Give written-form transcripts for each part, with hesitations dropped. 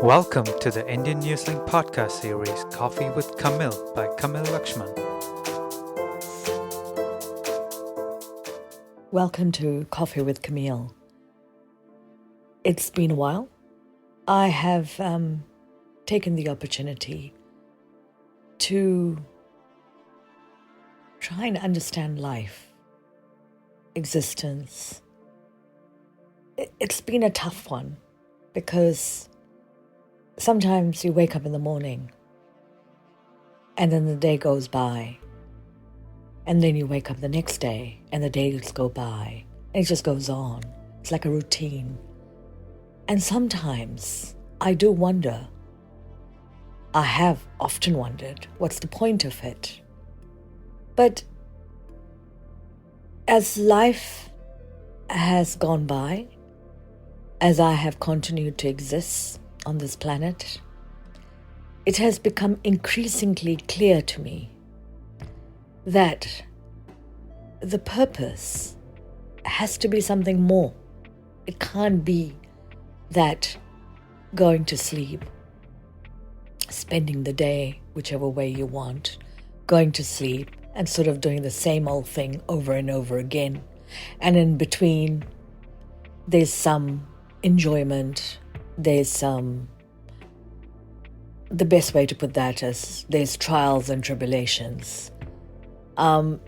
Welcome to the Indian Newslink podcast series Coffee with Kamil by Kamil Lakshman. Welcome to Coffee with Kamil. It's been a while. I have taken the opportunity to try and understand life, existence. It's been a tough one because sometimes you wake up in the morning and then the day goes by, and then you wake up the next day and the days go by, and it just goes on. It's like a routine. And sometimes I do wonder, I have often wondered, what's the point of it? But as life has gone by, as I have continued to exist on this planet, it has become increasingly clear to me that the purpose has to be something more. It can't be that going to sleep, spending the day whichever way you want, going to sleep and sort of doing the same old thing over and over again. And in between, there's some enjoyment, there's the best way to put that is there's trials and tribulations of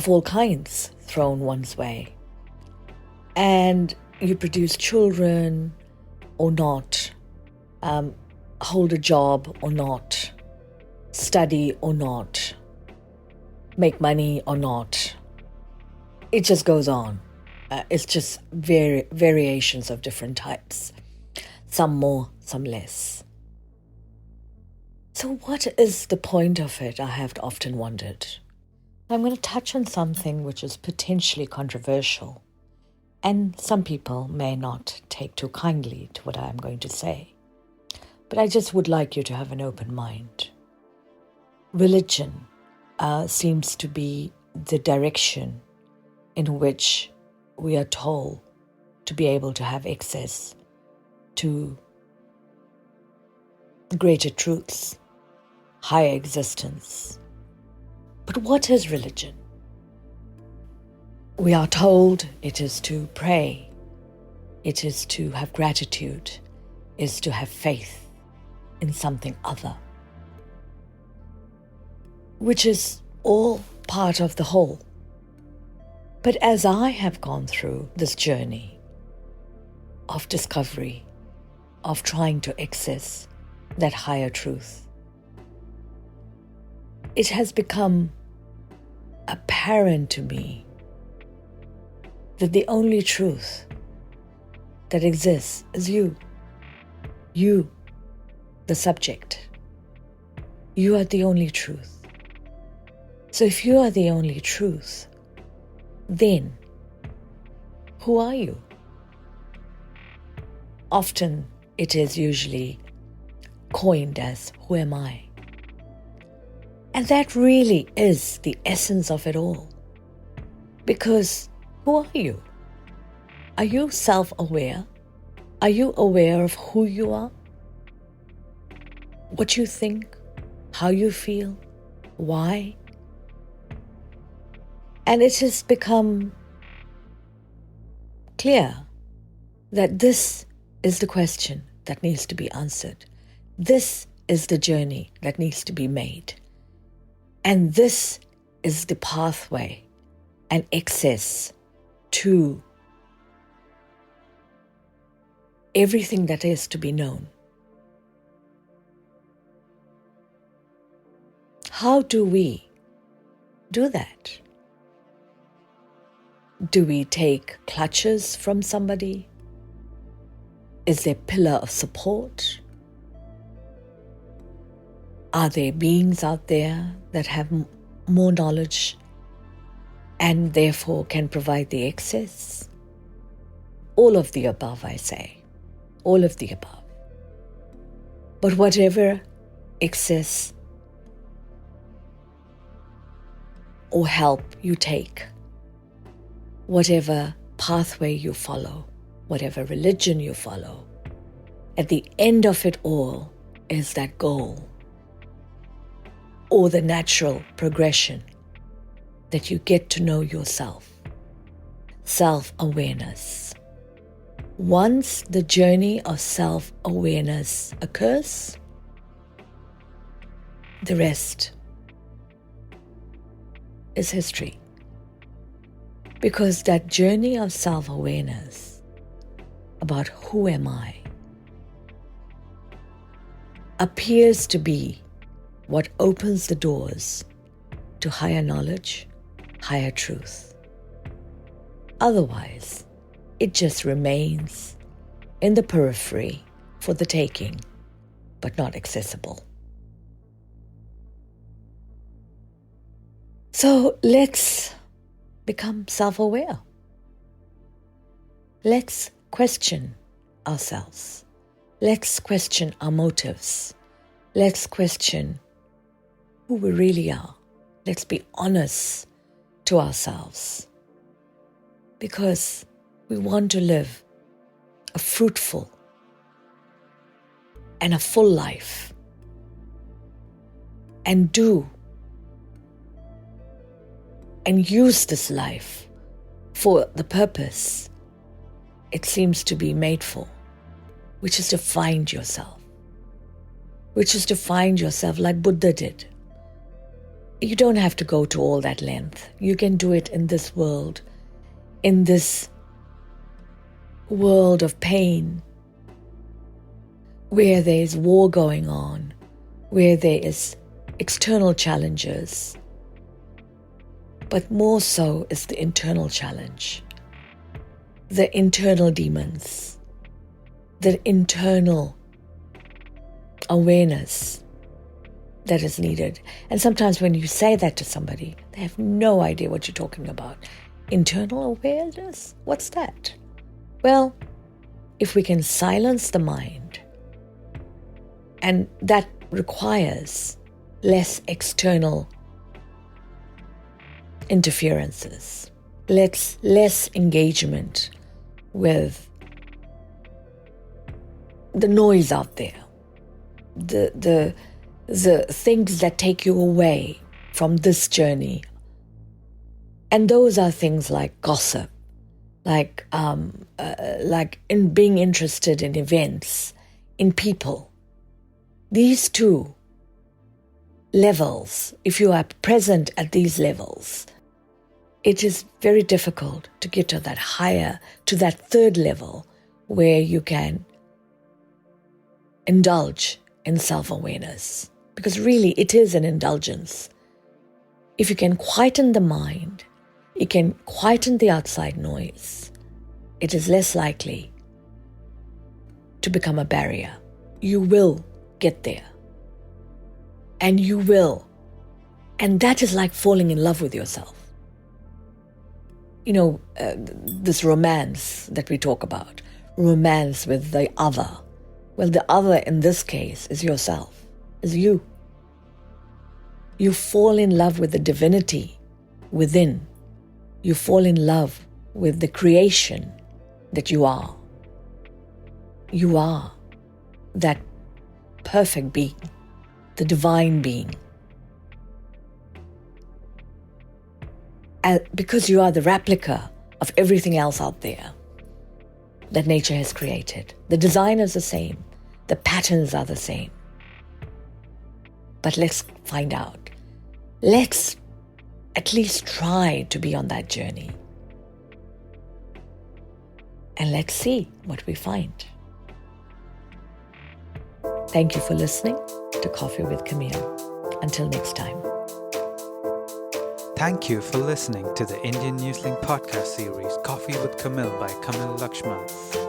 all kinds thrown one's way. And you produce children or not, hold a job or not, study or not, make money or not. It just goes on. It's just variations of different types. Some more, some less. So what is the point of it? I have often wondered. I'm going to touch on something which is potentially controversial, and some people may not take too kindly to what I'm going to say. But I just would like you to have an open mind. Religion seems to be the direction in which we are told to be able to have access to greater truths, higher existence. But what is religion? We are told it is to pray, it is to have gratitude, is to have faith in something other, which is all part of the whole. But as I have gone through this journey of discovery, of trying to access that higher truth, it has become apparent to me that the only truth that exists is you. You, the subject. You are the only truth. So if you are the only truth, then who are you? Often it is usually coined as, who am I? And that really is the essence of it all. Because who are you? Are you self-aware? Are you aware of who you are? What you think? How you feel? Why? And it has become clear that this is the question that needs to be answered. This is the journey that needs to be made. And this is the pathway and access to everything that is to be known. How do we do that? Do we take clutches from somebody? Is there a pillar of support? Are there beings out there that have more knowledge and therefore can provide the access? All of the above, I say. All of the above. But whatever access or help you take, whatever pathway you follow, whatever religion you follow, at the end of it all is that goal or the natural progression that you get to know yourself. Self-awareness. Once the journey of self-awareness occurs, the rest is history. Because that journey of self-awareness about who am I appears to be what opens the doors to higher knowledge, higher truth. Otherwise, it just remains in the periphery for the taking, but not accessible. So let's become self-aware. Let's question ourselves. Let's question our motives. Let's question who we really are. Let's be honest to ourselves. Because we want to live a fruitful and a full life and do and use this life for the purpose it seems to be made for, which is to find yourself, which is to find yourself like Buddha did. You don't have to go to all that length. You can do it in this world, in this world of pain, where there is war going on, where there is external challenges, but more so is the internal challenge, the internal demons, the internal awareness that is needed. And sometimes when you say that to somebody, they have no idea what you're talking about. Internal awareness? What's that? Well, if we can silence the mind, and that requires less external interferences, less engagement with the noise out there, the things that take you away from this journey. And those are things like gossip, like in being interested in events, in people. These two levels, if you are present at these levels, it is very difficult to get to that higher, to that third level where you can indulge in self-awareness. Because really it is an indulgence. If you can quieten the mind, you can quieten the outside noise, it is less likely to become a barrier. You will get there. And you will. And that is like falling in love with yourself. You know, this romance that we talk about, romance with the other. Well, the other in this case is yourself, is you. You fall in love with the divinity within. You fall in love with the creation that you are. You are that perfect being, the divine being. Because you are the replica of everything else out there that nature has created. The design is the same. The patterns are the same. But let's find out. Let's at least try to be on that journey. And let's see what we find. Thank you for listening to Coffee with Kamil. Until next time. Thank you for listening to the Indian Newsling podcast series Coffee with Kamil by Kamil Lakshman.